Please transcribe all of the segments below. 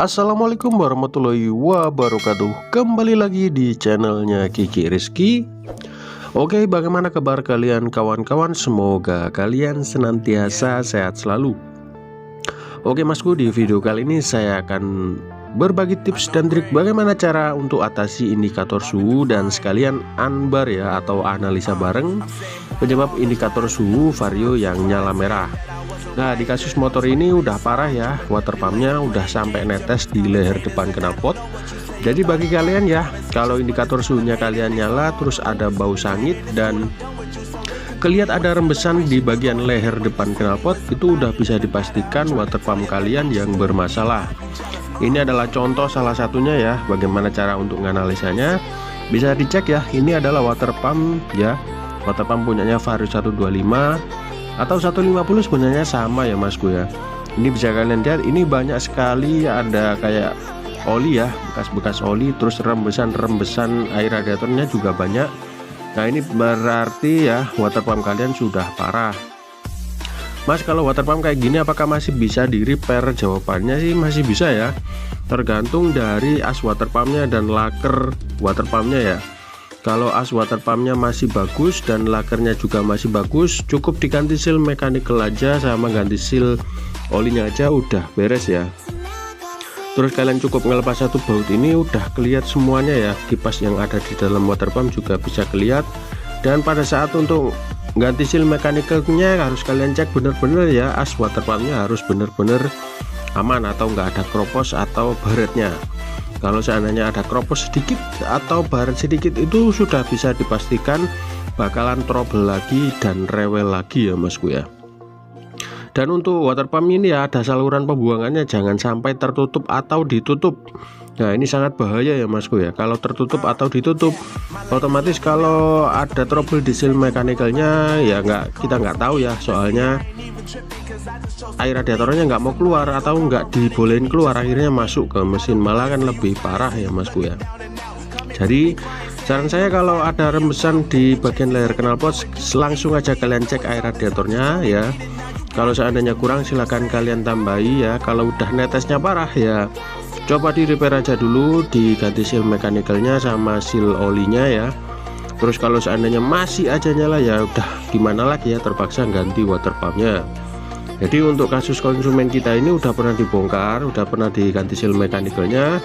Assalamualaikum warahmatullahi wabarakatuh. Kembali lagi di channelnya Kiki Rizky. Oke, bagaimana kabar kalian kawan-kawan? Semoga kalian senantiasa sehat selalu. Oke masku, di video kali ini saya akan berbagi tips dan trik bagaimana cara untuk atasi indikator suhu dan sekalian unbar ya, atau analisa bareng penyebab indikator suhu vario yang nyala merah. Nah, di kasus motor ini udah parah ya, water pumpnya udah sampai netes di leher depan knalpot. Jadi bagi kalian ya, kalau indikator suhunya kalian nyala terus ada bau sangit dan kelihatan ada rembesan di bagian leher depan knalpot, itu udah bisa dipastikan water pump kalian yang bermasalah. Ini adalah contoh salah satunya ya, bagaimana cara untuk menganalisanya. Bisa dicek ya, ini adalah water pump ya, water pump punyanya Vario 125 atau 150 sebenarnya sama ya masku ya. Ini bisa kalian lihat, ini banyak sekali ada kayak oli ya, bekas-bekas oli, terus rembesan-rembesan air radiatornya juga banyak. Nah ini berarti ya water pump kalian sudah parah. Mas, kalau water pump kayak gini apakah masih bisa di repair? Jawabannya sih masih bisa ya, tergantung dari as water pumpnya dan laker water pumpnya ya. Kalau as water pumpnya masih bagus dan lakernya juga masih bagus, cukup diganti seal mechanical aja sama ganti seal olinya aja udah beres ya. Terus kalian cukup ngelepas satu baut ini udah kelihatan semuanya ya, kipas yang ada di dalam water pump juga bisa kelihatan. Dan pada saat untuk ganti seal mechanicalnya harus kalian cek bener-bener ya, as water pumpnya harus bener-bener aman atau nggak ada kropos atau baretnya. Kalau seandainya ada kropos sedikit atau baret sedikit, itu sudah bisa dipastikan bakalan trouble lagi dan rewel lagi ya masku ya. Dan untuk water pump ini ya, ada saluran pembuangannya jangan sampai tertutup atau ditutup. Nah ini sangat bahaya ya masku ya, kalau tertutup atau ditutup otomatis kalau ada trouble di seal mechanicalnya ya kita nggak tahu ya, soalnya air radiatornya nggak mau keluar atau nggak dibolehin keluar, akhirnya masuk ke mesin, malah kan lebih parah ya masku ya. Jadi saran saya kalau ada rembesan di bagian leher knalpot langsung aja kalian cek air radiatornya ya. Kalau seandainya kurang silahkan kalian tambahi ya. Kalau udah netesnya parah ya coba di repair aja dulu, diganti seal mechanicalnya sama seal olinya ya. Terus kalau seandainya masih aja nyala ya udah gimana lagi ya, terpaksa ganti water pumpnya. Jadi untuk kasus konsumen kita ini udah pernah dibongkar, udah pernah diganti seal mechanicalnya,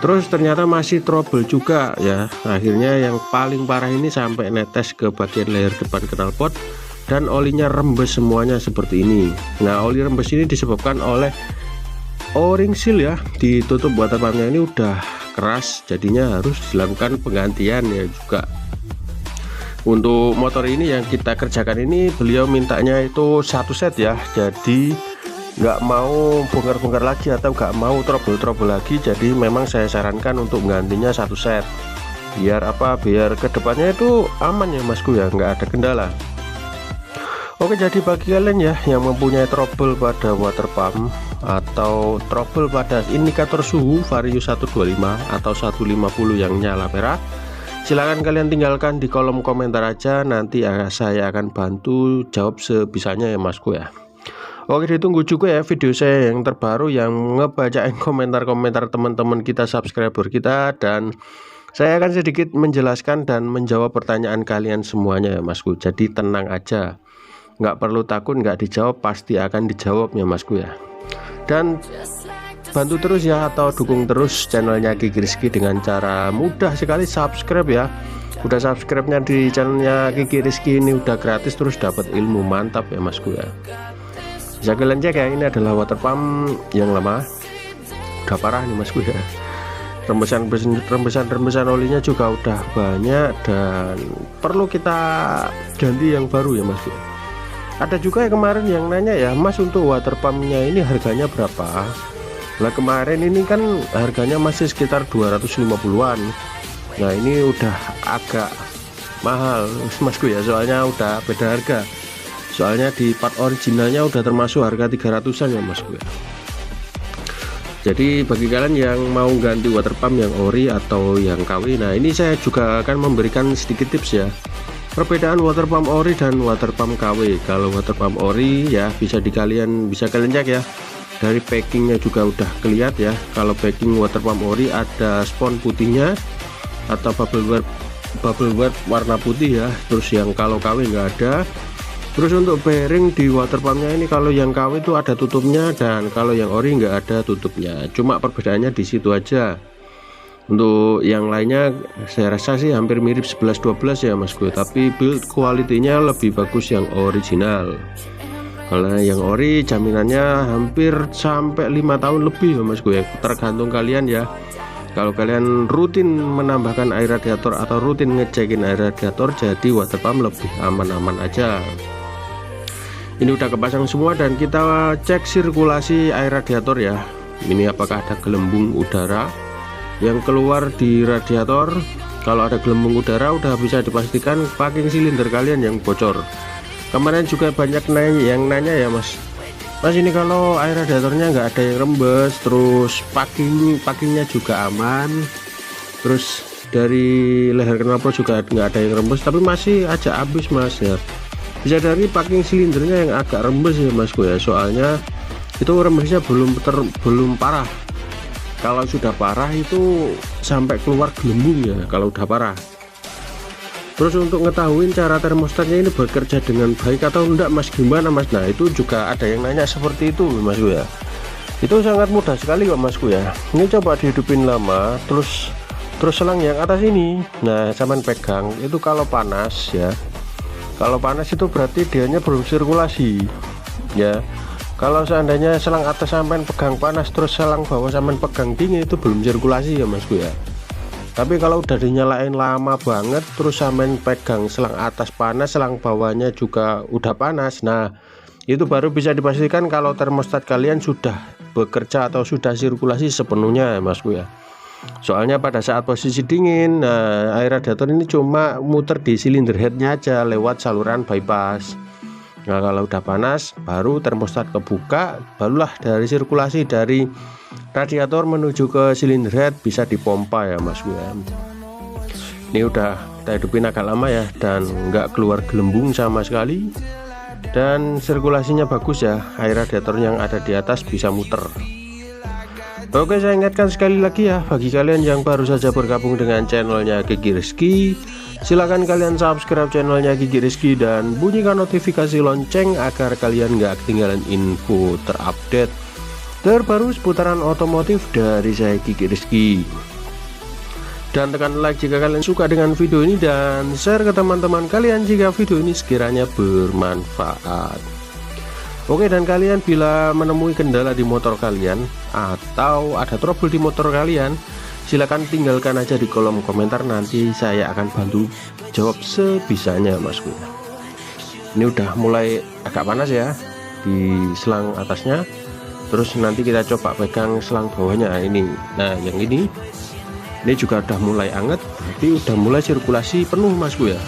terus ternyata masih trouble juga ya. Akhirnya yang paling parah ini sampai netes ke bagian leher depan knalpot dan olinya rembes semuanya seperti ini. Nah oli rembes ini disebabkan oleh o-ring seal ya, ditutup water pumpnya ini udah keras, jadinya harus dilakukan penggantian ya juga. Untuk motor ini yang kita kerjakan ini beliau mintanya itu satu set ya, jadi nggak mau bongkar-bongkar lagi atau nggak mau trouble-trouble lagi. Jadi memang saya sarankan untuk menggantinya satu set, biar apa, biar kedepannya itu aman ya masku ya, nggak ada kendala. Oke, jadi bagi kalian ya yang mempunyai trouble pada water pump atau trouble pada indikator suhu Vario 125 atau 150 yang nyala merah, silahkan kalian tinggalkan di kolom komentar aja, nanti saya akan bantu jawab sebisanya ya masku ya. Oke, ditunggu juga ya video saya yang terbaru yang ngebacain komentar-komentar teman-teman kita, subscriber kita, dan saya akan sedikit menjelaskan dan menjawab pertanyaan kalian semuanya ya masku. Jadi tenang aja, nggak perlu takut nggak dijawab, pasti akan dijawab ya masku ya. Dan bantu terus ya, atau dukung terus channelnya Kiki Rizky dengan cara mudah sekali, subscribe ya. Udah subscribe-nya di channelnya Kiki Rizky ini udah gratis, terus dapat ilmu mantap ya masku ya. Bisa kalian cek ya, ini adalah water pump yang lama, udah parah nih masku ya. Rembesan olinya juga udah banyak dan perlu kita ganti yang baru ya masku. Ada juga yang kemarin yang nanya ya, Mas untuk water pumpnya ini harganya berapa? Nah kemarin ini kan harganya masih sekitar 250-an. Nah ini udah agak mahal masku ya, soalnya udah beda harga. Soalnya di part originalnya udah termasuk harga 300-an ya masku ya. Jadi bagi kalian yang mau ganti water pump yang ori atau yang KW, nah ini saya juga akan memberikan sedikit tips ya, perbedaan water pump ori dan water pump KW. Kalau water pump ori ya bisa kalian cek ya, Dari packingnya juga udah kelihatan ya, kalau packing water pump ori ada spon putihnya atau bubble wrap warna putih ya. Terus yang kalau KW nggak ada. Terus untuk bearing di water pumpnya ini, kalau yang KW itu ada tutupnya, dan kalau yang ori nggak ada tutupnya. Cuma perbedaannya di situ aja. Untuk yang lainnya saya rasa sih hampir mirip 11-12 ya Mas Gue, tapi build quality-nya lebih bagus yang original. Kalau yang ori jaminannya hampir sampai 5 tahun lebih ya Mas Gue, tergantung kalian ya. Kalau kalian rutin menambahkan air radiator atau rutin ngecekin air radiator, jadi water pump lebih aman-aman aja. Ini udah kepasang semua dan kita cek sirkulasi air radiator ya. Ini apakah ada gelembung udara yang keluar di radiator. Kalau ada gelembung udara udah bisa dipastikan packing silinder kalian yang bocor. Kemarin juga banyak yang nanya ya Mas ini kalau air radiatornya nggak ada yang rembes, terus packingnya juga aman, terus dari leher knalpot juga nggak ada yang rembes, tapi masih aja habis Mas ya. Bisa dari packing silindernya yang agak rembes ya Mas ya, soalnya itu rembesnya belum parah. Kalau sudah parah itu sampai keluar gelembung ya kalau udah parah. Terus untuk ngetahuin cara termostatnya ini bekerja dengan baik atau enggak Mas, gimana Mas? Nah itu juga ada yang nanya seperti itu Mas ya. Itu sangat mudah sekali kok Mas ya. Ini coba dihidupin lama, terus selang yang atas ini, nah cuman pegang itu kalau panas ya. Kalau panas itu berarti dianya belum sirkulasi ya. Kalau seandainya selang atas sampai pegang panas, terus selang bawah sampai pegang dingin, itu belum sirkulasi ya Mas ya. Tapi kalau udah dinyalain lama banget, terus sampai pegang selang atas panas, selang bawahnya juga udah panas, nah itu baru bisa dipastikan kalau termostat kalian sudah bekerja atau sudah sirkulasi sepenuhnya ya Mas ya. Soalnya pada saat posisi dingin, nah, air radiator ini cuma muter di silinder headnya aja lewat saluran bypass. Nah kalau udah panas baru termostat kebuka, barulah dari sirkulasi dari radiator menuju ke silinder head bisa dipompa ya Mas ya. Ini udah kita hidupin agak lama ya, dan nggak keluar gelembung sama sekali, dan sirkulasinya bagus ya, air radiator yang ada di atas bisa muter. Oke, saya ingatkan sekali lagi ya, bagi kalian yang baru saja bergabung dengan channelnya Kiki Rizky, silahkan kalian subscribe channelnya Kiki Rizky dan bunyikan notifikasi lonceng agar kalian nggak ketinggalan info terupdate terbaru seputaran otomotif dari saya Kiki Rizky. Dan tekan like jika kalian suka dengan video ini, dan share ke teman-teman kalian jika video ini sekiranya bermanfaat. Oke, dan kalian bila menemui kendala di motor kalian atau ada trouble di motor kalian, silahkan tinggalkan aja di kolom komentar, nanti saya akan bantu jawab sebisanya Mas. Ini udah mulai agak panas ya di selang atasnya, terus nanti kita coba pegang selang bawahnya ini. Nah yang ini juga udah mulai anget, berarti udah mulai sirkulasi penuh Mas ya.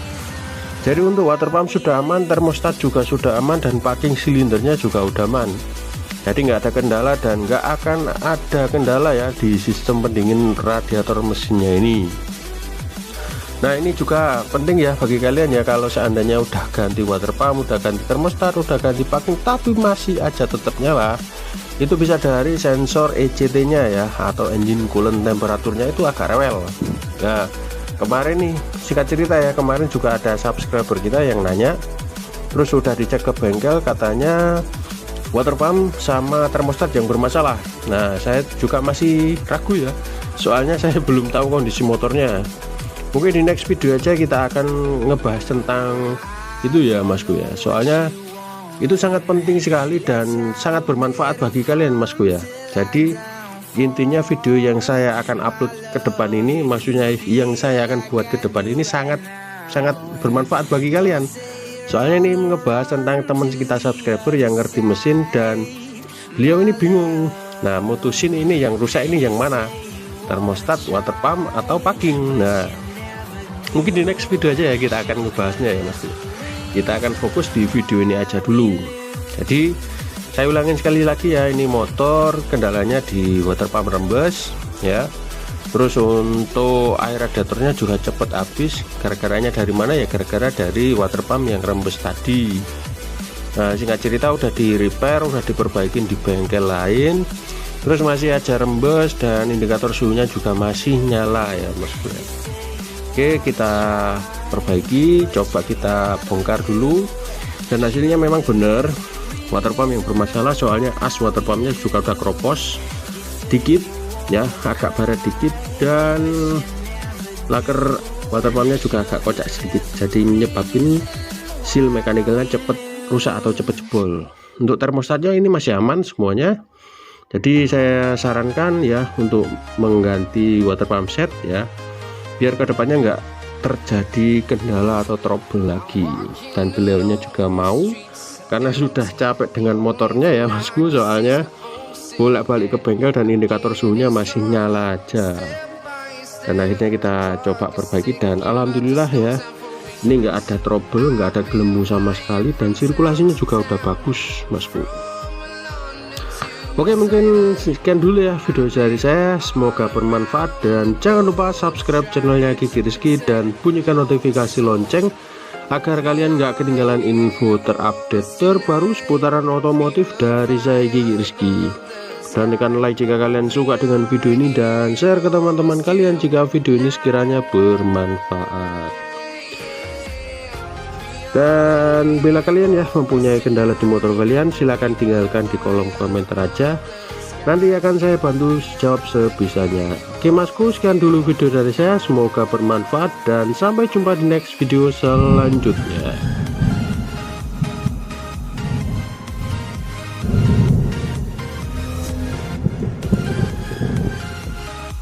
Jadi untuk water pump sudah aman, termostat juga sudah aman, dan packing silindernya juga udah aman. Jadi nggak ada kendala dan nggak akan ada kendala ya di sistem pendingin radiator mesinnya ini. Nah ini juga penting ya bagi kalian ya, kalau seandainya udah ganti water pump, udah ganti termostat, udah ganti packing, tapi masih aja tetap nyala, itu bisa dari sensor ECT nya ya, atau engine coolant temperaturnya itu agak rewel. Nah kemarin nih singkat cerita ya, kemarin juga ada subscriber kita yang nanya, terus sudah dicek ke bengkel, katanya water pump sama termostat yang bermasalah. Nah saya juga masih ragu ya, soalnya saya belum tahu kondisi motornya. Mungkin di next video aja kita akan ngebahas tentang itu ya Masku ya, soalnya itu sangat penting sekali dan sangat bermanfaat bagi kalian Masku ya. Jadi intinya video yang saya akan upload ke depan ini, maksudnya yang saya akan buat ke depan ini sangat bermanfaat bagi kalian. Soalnya ini ngebahas tentang teman kita subscriber yang ngerti mesin, dan beliau ini bingung, nah mutusin ini yang rusak ini yang mana, termostat, water pump, atau packing. Nah mungkin di next video aja ya kita akan ngebahasnya ya Mas. Kita akan fokus di video ini aja dulu. Jadi saya ulangin sekali lagi ya, ini motor kendalanya di water pump rembes ya. Terus untuk air radiatornya juga cepet habis. Gara-garanya dari mana ya? Gara-gara dari water pump yang rembes tadi. Nah, singkat cerita udah di repair, udah diperbaikin di bengkel lain, terus masih aja rembes dan indikator suhunya juga masih nyala ya bosku. Oke, kita perbaiki, coba kita bongkar dulu, dan hasilnya memang benar water pump yang bermasalah, soalnya as water pumpnya juga udah kropos dikit ya, agak baret dikit, dan laker water pumpnya juga agak kocak sedikit, jadi menyebabkan seal mekanikalnya cepet rusak atau cepet jebol. Untuk termostatnya ini masih aman semuanya, jadi saya sarankan ya untuk mengganti water pump set ya, biar kedepannya nggak terjadi kendala atau trouble lagi. Dan beliaunya juga mau, karena sudah capek dengan motornya ya bosku, soalnya bolak-balik ke bengkel dan indikator suhunya masih nyala aja. Dan akhirnya kita coba perbaiki, dan alhamdulillah ya, ini nggak ada trouble, nggak ada gelembung sama sekali, dan sirkulasinya juga udah bagus bosku. Oke, mungkin sekian dulu ya video dari saya, semoga bermanfaat, dan jangan lupa subscribe channelnya Kiki Rizky dan bunyikan notifikasi lonceng agar kalian nggak ketinggalan info terupdate terbaru seputaran otomotif dari saya Kiki Rizky. Dan tekan like jika kalian suka dengan video ini, dan share ke teman-teman kalian jika video ini sekiranya bermanfaat. Dan bila kalian ya mempunyai kendala di motor kalian, silahkan tinggalkan di kolom komentar aja, nanti akan saya bantu jawab sebisanya. Oke masku, sekian dulu video dari saya, semoga bermanfaat, dan sampai jumpa di next video selanjutnya.